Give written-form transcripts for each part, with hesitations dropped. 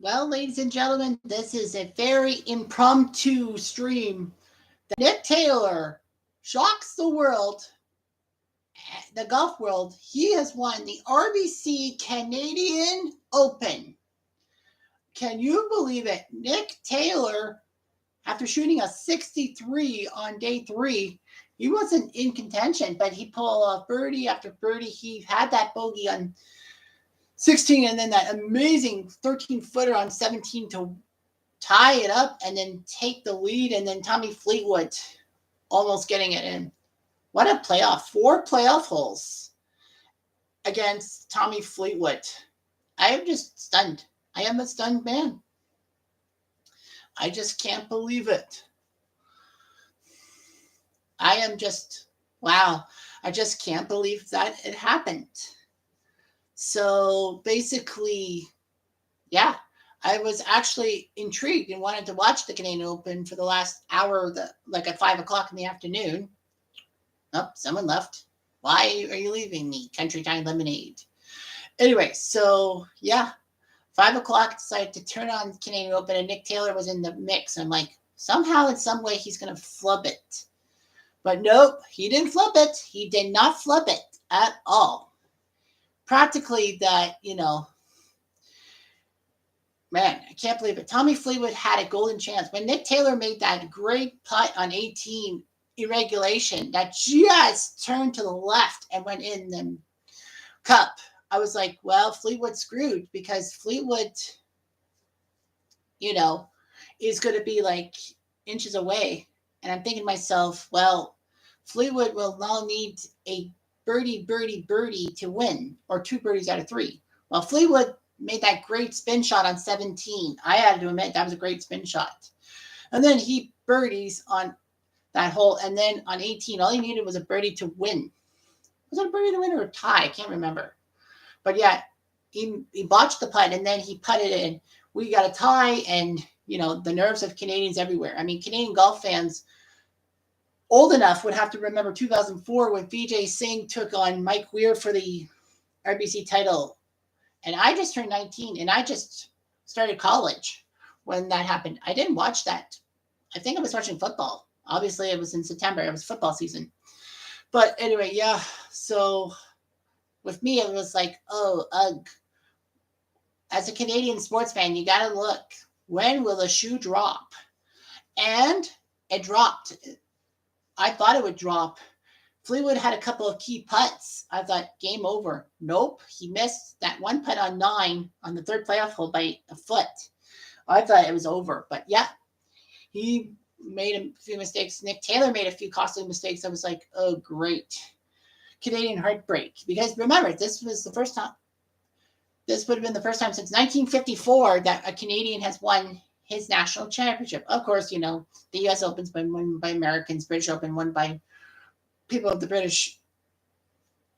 Well, ladies and gentlemen, this is a very impromptu stream. Nick Taylor shocks the world, the golf world. He has won the RBC Canadian Open. Can you believe it? Nick Taylor, after shooting a 63 on day 3, he wasn't in contention, but he pulled off birdie after birdie. He had that bogey on 16 and then that amazing 13-footer on 17 to tie it up and then take the lead, and then Tommy Fleetwood almost getting it in. What a playoff. 4 playoff holes against Tommy Fleetwood. I am just stunned. I am a stunned man. I just can't believe it. I am just, wow. I just can't believe that it happened. So basically, yeah, I was actually intrigued and wanted to watch the Canadian Open for the last hour, like at 5 o'clock in the afternoon. Oh, someone left. Why are you leaving me? Country Time Lemonade. Anyway, so yeah, 5 o'clock, decided to turn on the Canadian Open, and Nick Taylor was in the mix. I'm like, somehow, in some way, he's going to flub it. But nope, he didn't flub it. He did not flub it at all. Practically that, man, I can't believe it. Tommy Fleetwood had a golden chance. When Nick Taylor made that great putt on 18 irregulation that just turned to the left and went in the cup, I was like, well, Fleetwood's screwed, because Fleetwood, is going to be like inches away. And I'm thinking to myself, well, Fleetwood will now need a birdie to win, or 2 birdies out of 3. Well, Fleetwood made that great spin shot on 17. I had to admit that was a great spin shot. And then he birdies on that hole. And then on 18, all he needed was a birdie to win. Was it a birdie to win or a tie? I can't remember. But yeah, he botched the putt, and then he putted in. We got a tie, and, the nerves of Canadians everywhere. I mean, Canadian golf fans old enough would have to remember 2004 when Vijay Singh took on Mike Weir for the RBC title. And I just turned 19, and I just started college when that happened. I didn't watch that. I think I was watching football. Obviously, it was in September. It was football season. But anyway, yeah. So with me, it was like, oh, ugh. As a Canadian sports fan, you got to look. When will the shoe drop? And it dropped. I thought it would drop. Fleetwood had a couple of key putts. I thought, game over. Nope. He missed that one putt on 9 on the 3rd playoff hole by a foot. I thought it was over. But yeah, he made a few mistakes. Nick Taylor made a few costly mistakes. I was like, oh, great. Canadian heartbreak. Because remember, this was the first time. This would have been the first time since 1954 that a Canadian has won his national championship. Of course, the U.S. Open's been won by Americans, British Open won by people of the British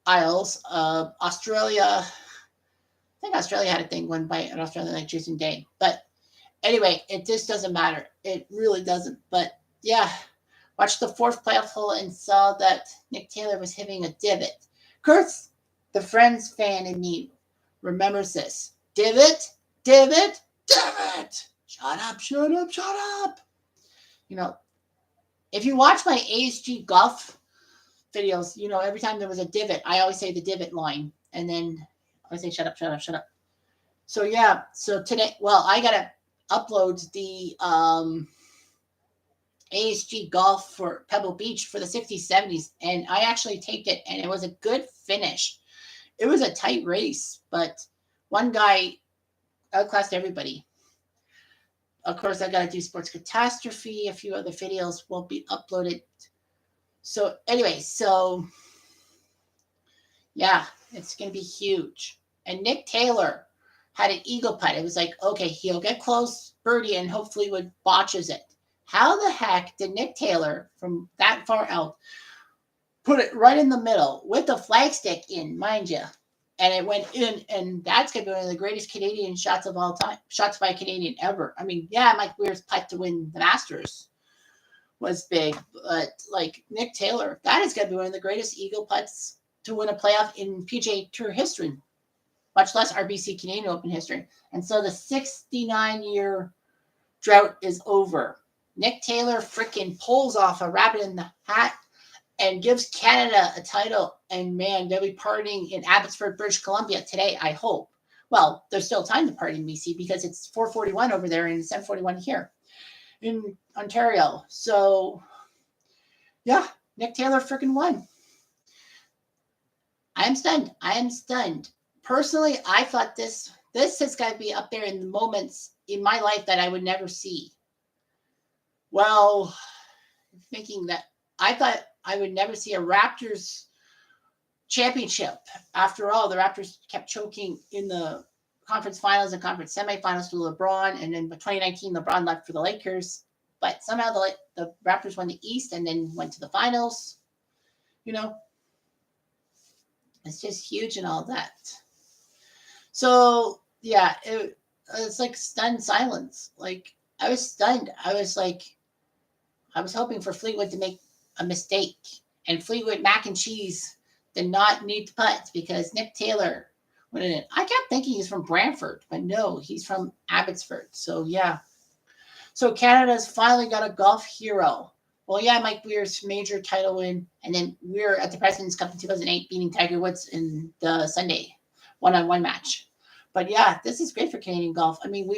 Isles. Australia, I think Australia had a thing won by an Australian like Jason Day. But anyway, it just doesn't matter. It really doesn't. But yeah, watched the 4th playoff hole and saw that Nick Taylor was hitting a divot. Of course, the Friends fan in me remembers this. Divot. Shut up. If you watch my ASG golf videos, every time there was a divot, I always say the divot line. And then I say, shut up. So yeah, so today, well, I got to upload the ASG golf for Pebble Beach for the 60s, 70s. And I actually taped it, and it was a good finish. It was a tight race, but one guy outclassed everybody. Of course, I got to do Sports Catastrophe. A few other videos will be uploaded. So anyway, yeah, it's going to be huge. And Nick Taylor had an eagle putt. It was like, okay, he'll get close, birdie, and hopefully would botches it. How the heck did Nick Taylor, from that far out, put it right in the middle with the flagstick in, mind you? And it went in, and that's going to be one of the greatest Canadian shots of all time. Shots by a Canadian ever. I mean, yeah, Mike Weir's putt to win the Masters was big, but like Nick Taylor, that is going to be one of the greatest eagle putts to win a playoff in PGA Tour history. much less RBC Canadian Open history. And so the 69-year drought is over. Nick Taylor freaking pulls off a rabbit in the hat and gives Canada a title. And man, they'll be partying in Abbotsford, British Columbia today, I hope. Well, there's still time to party in BC because it's 4:41 over there and 7:41 here in Ontario. So, yeah, Nick Taylor freaking won. I'm stunned. I am stunned. Personally, I thought this has got to be up there in the moments in my life that I would never see. Well, thinking that I thought I would never see a Raptors championship. After all, the Raptors kept choking in the conference finals and conference semifinals to LeBron, and then 2019 LeBron left for the Lakers. But somehow the Raptors won the East and then went to the finals. You know, it's just huge and all that. So yeah, it's like stunned silence. Like I was stunned. I was hoping for Fleetwood to make a mistake, and Fleetwood mac and cheese did not need to putt because Nick Taylor went in. I kept thinking he's from Brantford, but no, he's from Abbotsford. So yeah. So Canada's finally got a golf hero. Well, yeah, Mike Weir's major title win, and then Weir at the President's Cup in 2008 beating Tiger Woods in the Sunday one-on-one match. But yeah, this is great for Canadian golf. I mean,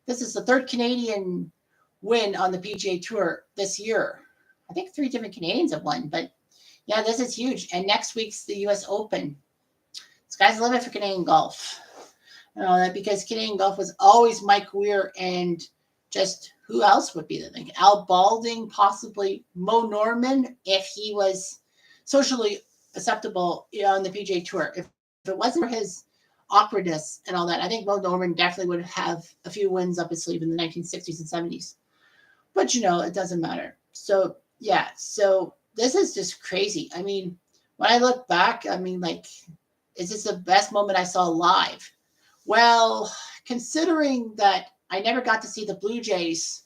this is the third Canadian win on the PGA Tour this year. I think 3 different Canadians have won, but yeah, this is huge. And next week's the U.S. Open. Sky's the limit for Canadian golf. You know that because Canadian golf was always Mike Weir and just who else would be the thing? Al Balding, possibly Mo Norman, if he was socially acceptable on the PGA Tour. If it wasn't for his awkwardness and all that, I think Mo Norman definitely would have a few wins up his sleeve in the 1960s and 70s. But, it doesn't matter. So, yeah. So this is just crazy. I mean, when I look back, I mean, is this the best moment I saw live? Well, considering that I never got to see the Blue Jays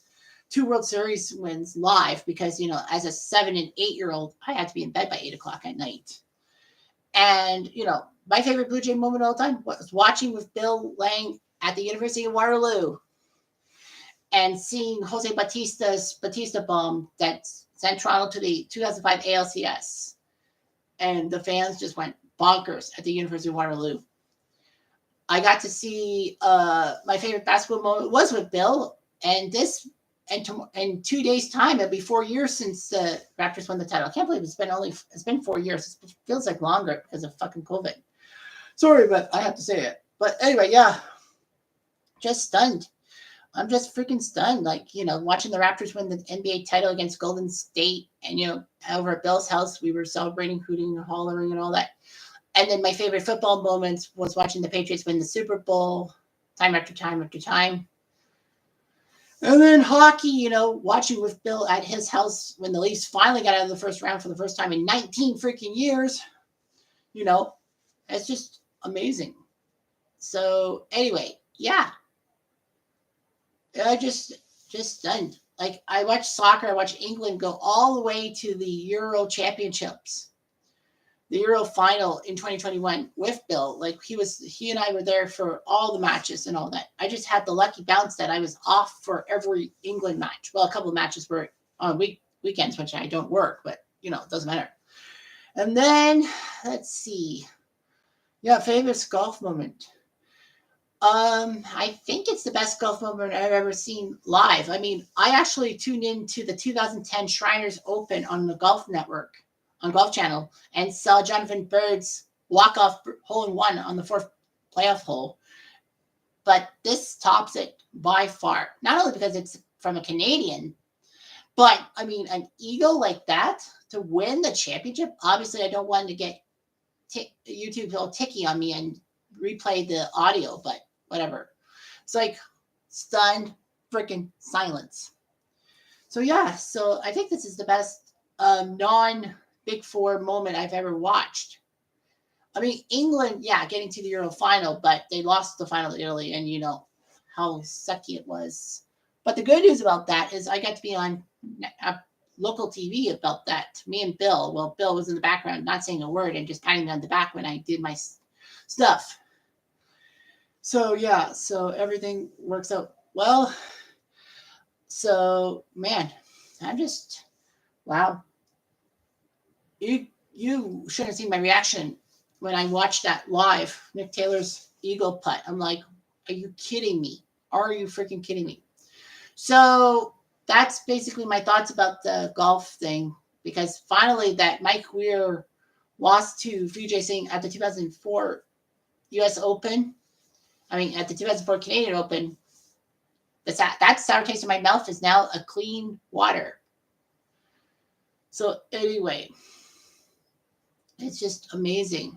2 World Series wins live because, as a 7 and 8-year-old, I had to be in bed by 8 o'clock at night. And, my favorite Blue Jay moment of all time was watching with Bill Lang at the University of Waterloo and seeing Jose Batista bomb that sent Toronto to the 2005 ALCS. And the fans just went bonkers at the University of Waterloo. I got to see my favorite basketball moment was with Bill, and in 2 days' time, it'll be 4 years since the Raptors won the title. I can't believe it's been 4 years. It feels like longer because of fucking COVID. Sorry, but I have to say it. But anyway, yeah, just stunned. I'm just freaking stunned. Watching the Raptors win the NBA title against Golden State, and over at Bill's house, we were celebrating, hooting and hollering and all that. And then my favorite football moments was watching the Patriots win the Super Bowl time after time after time. And then hockey, watching with Bill at his house when the Leafs finally got out of the first round for the first time in 19 freaking years. It's just amazing. So anyway, yeah. I just stunned. I watch soccer. I watch England go all the way to the Euro Championships. The Euro final in 2021 with Bill. He and I were there for all the matches and all that. I just had the lucky bounce that I was off for every England match. Well, a couple of matches were on weekends, which I don't work, but it doesn't matter. And then let's see. Yeah, favorite golf moment. I think it's the best golf moment I've ever seen live. I mean, I actually tuned into the 2010 Shriners Open on the Golf Network. On Golf Channel, and saw Jonathan Bird's walk-off hole-in-one on the 4th playoff hole. But this tops it by far. Not only because it's from a Canadian, but, I mean, an eagle like that to win the championship. Obviously, I don't want to get YouTube all ticky on me and replay the audio, but whatever. It's stunned freaking silence. So, yeah. So, I think this is the best non-Big Four moment I've ever watched. I mean, England, yeah, getting to the Euro final, but they lost the final to Italy, and how sucky it was. But the good news about that is I got to be on local TV about that. Me and Bill. Well, Bill was in the background, not saying a word, and just patting me on the back when I did my stuff. So yeah, so everything works out well. So man, I'm just wow. You should have seen my reaction when I watched that live. Nick Taylor's eagle putt. I'm like, are you kidding me? Are you freaking kidding me? So that's basically my thoughts about the golf thing. Because finally, that Mike Weir lost to Vijay Singh at the 2004 U.S. Open. I mean, at the 2004 Canadian Open. That sour taste in my mouth is now a clean water. So anyway, it's just amazing.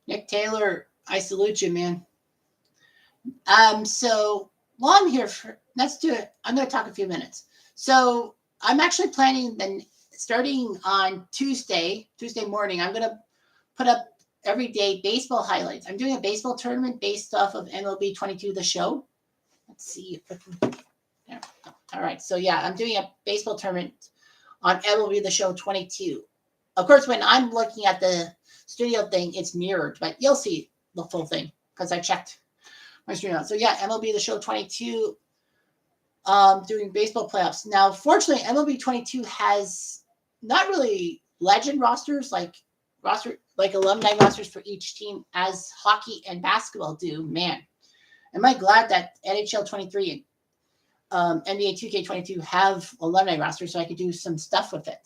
Nick Taylor, I salute you, man. So while I'm here, let's do it. I'm going to talk a few minutes. So I'm actually planning then starting on Tuesday morning. I'm going to put up everyday baseball highlights. I'm doing a baseball tournament based off of MLB 22, the show. Let's see if I can. There. All right. So yeah, I'm doing a baseball tournament on MLB the Show 22. Of course, when I'm looking at the studio thing, it's mirrored, but you'll see the full thing because I checked my stream out. So yeah, MLB the Show 22, doing baseball playoffs. Now, fortunately, MLB 22 has not really legend rosters like alumni rosters for each team as hockey and basketball do. Man, am I glad that NHL 23 and NBA 2K22 have alumni rosters so I could do some stuff with it.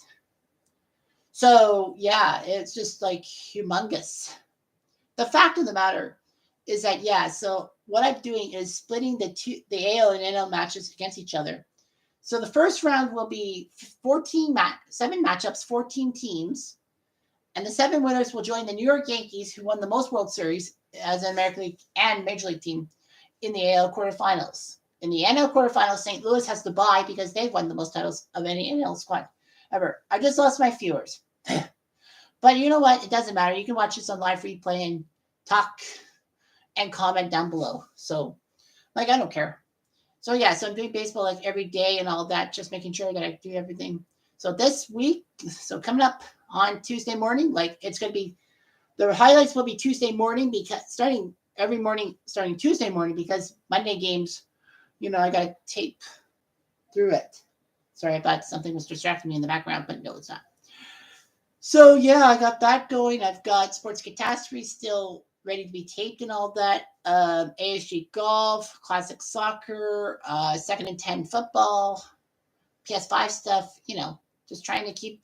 So yeah, it's just like humongous. The fact of the matter is that yeah, so what I'm doing is splitting the AL and NL matches against each other. So the first round will be 7 matchups, 14 teams, and the 7 winners will join the New York Yankees, who won the most World Series as an American League and Major League team, in the AL quarterfinals. In the NL quarterfinals, St. Louis has to bye because they've won the most titles of any NL squad ever. I just lost my viewers. But you know what? It doesn't matter. You can watch this on live replay and talk and comment down below. So, like, I don't care. So, yeah, so I'm doing baseball like every day and all that, just making sure that I do everything. So, this week, so coming up on Tuesday morning, like, it's going to be the highlights will be Tuesday morning because starting Tuesday morning because Monday games, I got to tape through it. Sorry, I thought something was distracting me in the background, but no, it's not. So yeah, I got that going. I've got Sports Catastrophe still ready to be taped and all that. ASG Golf, Classic Soccer, 2nd and 10 football, PS5 stuff, just trying to keep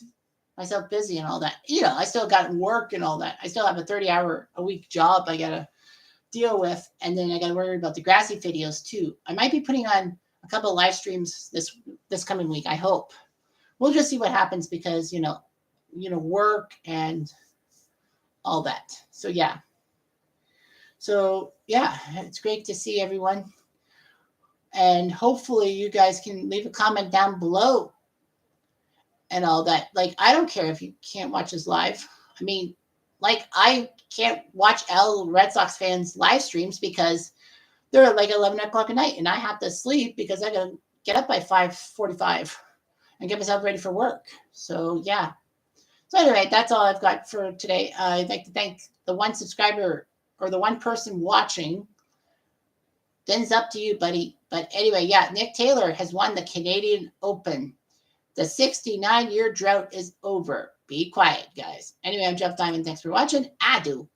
myself busy and all that. I still got work and all that. I still have a 30-hour-a-week job I got to deal with. And then I got to worry about the Grassy videos too. I might be putting on a couple of live streams this coming week, I hope. We'll just see what happens because, work and all that. So yeah. It's great to see everyone. And hopefully you guys can leave a comment down below and all that. Like, I don't care if you can't watch us live. I mean, like, I can't watch Red Sox fans live streams because they're at like 11 o'clock at night and I have to sleep because I got to get up by 5:45 and get myself ready for work. So yeah. So anyway, that's all I've got for today. I'd like to thank the one subscriber or the one person watching. Then it's up to you, buddy. But anyway, yeah, Nick Taylor has won the Canadian Open. The 69-year drought is over. Be quiet, guys. Anyway, I'm Jeff Diamond. Thanks for watching. Adieu.